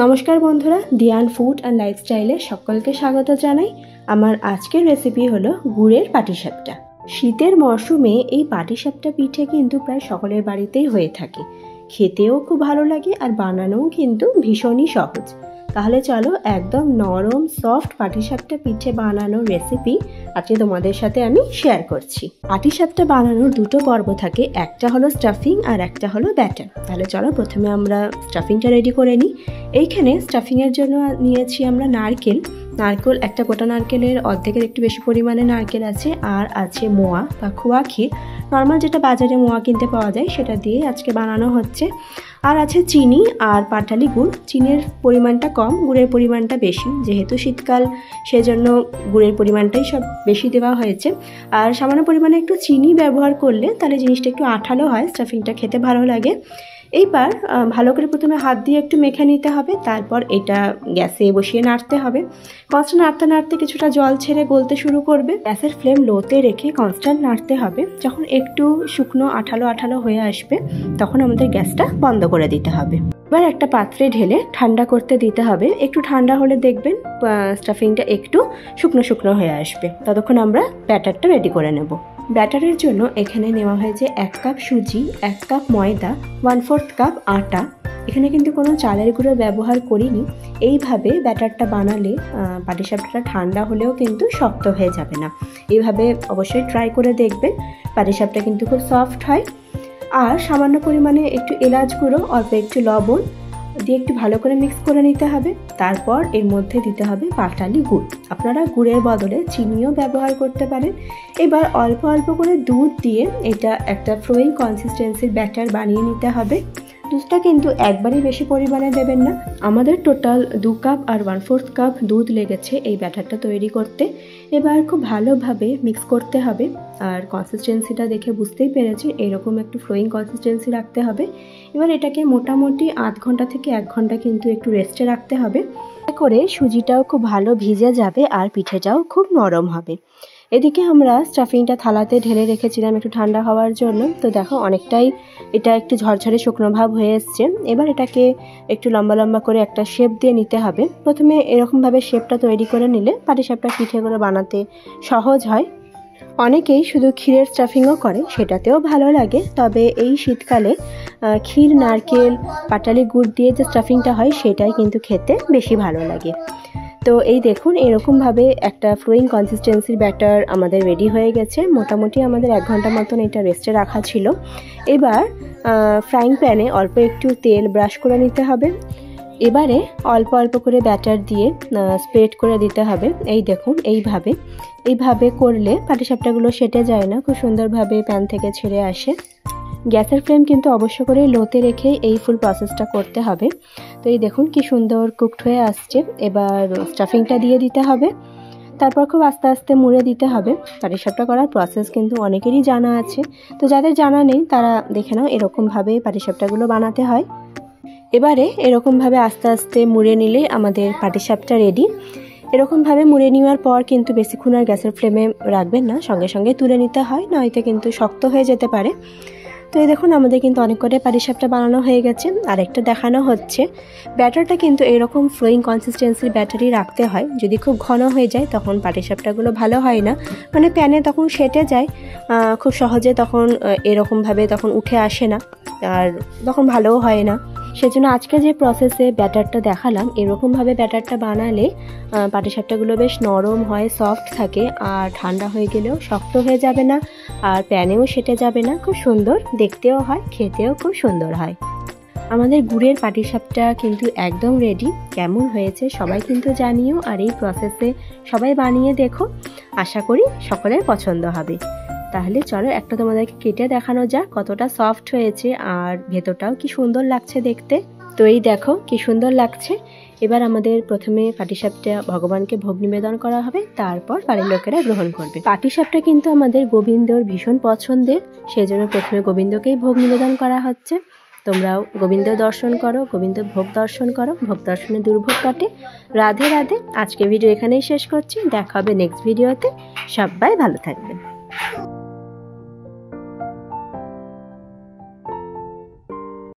নমস্কার বন্ধুরা, দিয়ান food and লাইফস্টাইলে সকলকে স্বাগত জানাই। আমার আজকের রেসিপি হলো গুড়ের পাটিসাপটা। শীতের মরশুমে এই পাটিসাপটা পিঠে কিন্তু প্রায় সকলের বাড়িতেই হয়ে থাকে। খেতেও খুব ভালো লাগে আর বানানোও কিন্তু ভীষণই সহজ। তাহলে চলো একদম নরম সফট পাটিসাপটা পিঠে বানানোর রেসিপি আজকে তোমাদের সাথে আমি শেয়ার করছি। পাটিসাপটা বানানোর দুটো পর্ব থাকে, একটা হলো স্টাফিং আর একটা হলো ব্যাটার। তাহলে চলো প্রথমে আমরা স্টাফিংটা রেডি করে নিই। এইখানে স্টাফিংয়ের জন্য নিয়েছি আমরা নারকেল। একটা গোটা নারকেলের অর্ধেকের একটু বেশি পরিমাণে নারকেল আছে, আর আছে মোয়া বা খোয়া ক্ষীর, নর্মাল যেটা বাজারে মোয়া কিনতে পাওয়া যায় সেটা দিয়ে আজকে বানানো হচ্ছে। আর আছে চিনি আর পাটালি গুড়। চিনির পরিমাণটা কম, গুড়ের পরিমাণটা বেশি, যেহেতু শীতকাল সেজন্য গুড়ের পরিমাণটাই সব বেশি দেওয়া হয়েছে। আর সামান্য পরিমাণে একটু চিনি ব্যবহার করলে তাহলে জিনিসটা একটু আঠালো হয়, স্টাফিংটা খেতে ভালো লাগে। এইবার ভালো করে প্রথমে হাত দিয়ে একটু মেখে নিতে হবে, তারপর এটা গ্যাসে বসিয়ে নাড়তে হবে। কনস্ট্যান্ট নাড়তে নাড়তে কিছুটা জল ছেড়ে গলতে শুরু করবে। গ্যাসের ফ্লেম লোতে রেখে কনস্ট্যান্ট নাড়তে হবে। যখন একটু শুকনো আঠালো আঠালো হয়ে আসবে তখন আমাদের গ্যাসটা বন্ধ করে দিতে হবে। এবার একটা পাত্রে ঢেলে ঠান্ডা করতে দিতে হবে। একটু ঠান্ডা হলে দেখবেন স্টাফিংটা একটু শুকনো শুকনো হয়ে আসবে। ততক্ষণ আমরা ব্যাটারটা রেডি করে নেব। ব্যাটারের জন্য এখানে নেওয়া হয়েছে 1 কাপ সুজি, 1 কাপ ময়দা, 1/4 কাপ আটা। এখানে কিন্তু কোনো চালের গুঁড়ো ব্যবহার করিনি। এইভাবে ব্যাটারটা বানালে পাটিসাপটাটা ঠান্ডা হলেও কিন্তু শক্ত হয়ে যাবে না। এইভাবে অবশ্যই ট্রাই করে দেখবেন, পাটিসাপটা কিন্তু খুব সফট হয়। আর সামান্য পরিমাণে একটু এলাচ গুঁড়ো, অল্প একটু লবণ দিয়ে একটু ভালো করে মিক্স করে নিতে হবে। তারপর এর মধ্যে দিতে হবে পাটালি গুড়। আপনারা গুড়ের বদলে চিনিও ব্যবহার করতে পারেন। এবার অল্প অল্প করে দুধ দিয়ে এটা একটা ফ্লোয়িং কনসিস্টেন্সির ব্যাটার বানিয়ে নিতে হবে। দুধটা কিন্তু একবারই বেশি পরিমাণে দেবেন না। আমাদের টোটাল 2 কাপ আর 1/4 কাপ দুধ লেগেছে এই ব্যাটারটা তৈরি করতে। এবার খুব ভালোভাবে মিক্স করতে হবে। আর কনসিস্টেন্সিটা দেখে বুঝতেই পেরেছি, এরকম একটু ফ্লোয়িং কনসিস্টেন্সি রাখতে হবে। এবার এটাকে মোটামুটি 8 ঘন্টা থেকে 1 ঘন্টা কিন্তু একটু রেস্টে রাখতে হবে, করে সুজিটাও খুব ভালো ভিজে যাবে আর পিঠেটাও খুব নরম হবে। এদিকে আমরা স্টাফিংটা থালাতে ঢেলে রেখেছিলাম একটু ঠান্ডা হওয়ার জন্য। তো দেখো অনেকটাই এটা একটু ঝরঝরে শুকনো ভাব হয়ে এসছে। এবার এটাকে একটু লম্বা লম্বা করে একটা শেপ দিয়ে নিতে হবে। প্রথমে এরকমভাবে শেপটা তৈরি করে নিলে পাটিসাপটা পিঠেগুলো বানাতে সহজ হয়। অনেকেই শুধু ক্ষীরের স্টাফিংও করে, সেটাতেও ভালো লাগে। তবে এই শীতকালে ক্ষীর, নারকেল, পাটালি গুড় দিয়ে যে স্টাফিংটা হয় সেটাই কিন্তু খেতে বেশি ভালো লাগে। তো এই দেখুন এরকমভাবে একটা ফ্লোয়িং কনসিস্টেন্সির ব্যাটার আমাদের রেডি হয়ে গেছে। মোটামুটি আমাদের 1 ঘন্টা মতন এটা রেস্টে রাখা ছিল। এবার ফ্রাইং প্যানে অল্প একটু তেল ব্রাশ করে নিতে হবে। এবারে অল্প অল্প করে ব্যাটার দিয়ে স্প্রেড করে দিতে হবে। এই দেখুন এইভাবে করলে পাটিসাপটাগুলো সেটে যায় না, খুব সুন্দরভাবে প্যান থেকে ছেড়ে আসে। গ্যাসের ফ্লেম কিন্তু অবশ্য করে লোতে রেখে এই ফুল প্রসেসটা করতে হবে। তো এই দেখুন কি সুন্দর কুকড হয়ে আসছে। এবার স্টাফিংটা দিয়ে দিতে হবে, তারপর খুব আস্তে আস্তে মুড়ে দিতে হবে। পাটিসাপটা করার প্রসেস কিন্তু অনেকেরই জানা আছে, তো যাদের জানা নেই তারা দেখে নাও এরকমভাবে পাটিসাপটাগুলো বানাতে হয়। এবারে এরকমভাবে আস্তে আস্তে মুড়ে নিলেই আমাদের পাটিসাপটা রেডি। এরকমভাবে মুড়ে নেওয়ার পর কিন্তু বেশিক্ষণ আর গ্যাসের ফ্লেমে রাখবেন না, সঙ্গে সঙ্গে তুলে নিতে হয়, নয়তো কিন্তু শক্ত হয়ে যেতে পারে। তো এই দেখুন আমাদের কিন্তু অনেক করে পাটিসাপটা বানানো হয়ে গেছে। আর একটা দেখানো হচ্ছে, ব্যাটারটা কিন্তু এরকম ফ্লোয়িং কনসিস্টেন্সির ব্যাটারই রাখতে হয়। যদি খুব ঘন হয়ে যায় তখন পাটিসাপটাগুলো ভালো হয় না, মানে প্যানে তখন সেটে যায় খুব সহজে, তখন এরকমভাবে তখন উঠে আসে না আর তখন ভালোও হয় না। সেজন্য আজকে যে প্রসেসে ব্যাটারটা দেখালাম, এরকমভাবে ব্যাটারটা বানালে পাটিসাপটাগুলো বেশ নরম হয়, সফট থাকে, আর ঠান্ডা হয়ে গেলেও শক্ত হয়ে যাবে না, আর প্যানেও সেটে যাবে না। খুব সুন্দর দেখতেও হয়, খেতেও খুব সুন্দর হয়। আমাদের গুড়ের পাটিসাপটা কিন্তু একদম রেডি। কেমন হয়েছে সবাই কিন্তু জানিও, আর এই প্রসেসে সবাই বানিয়ে দেখো, আশা করি সকলের পছন্দ হবে। তাহলে চলো একটা তোমাদেরকে কেটে দেখানো যাক কতটা সফট হয়েছে, আর ভেতরটাও কি সুন্দর লাগছে দেখতে। তো এই দেখো কি সুন্দর লাগছে। এবার আমাদের প্রথমে পাটিসাপটা ভগবানকে ভোগ নিবেদন করা হবে, তারপর বাড়ির লোকেরা গ্রহণ করবে। পাটিসাপটা কিন্তু আমাদের গোবিন্দর ভীষণ পছন্দের, সেজন্য প্রথমে গোবিন্দকেই ভোগ নিবেদন করা হচ্ছে। তোমরাও গোবিন্দ দর্শন করো, গোবিন্দ ভোগ দর্শন করো, ভোগ দর্শনে দুর্ভোগ কাটে। রাধে রাধে। আজকে ভিডিও এখানেই শেষ করছি, দেখা হবে নেক্সট ভিডিওতে। সবাই ভালো থাকবেন।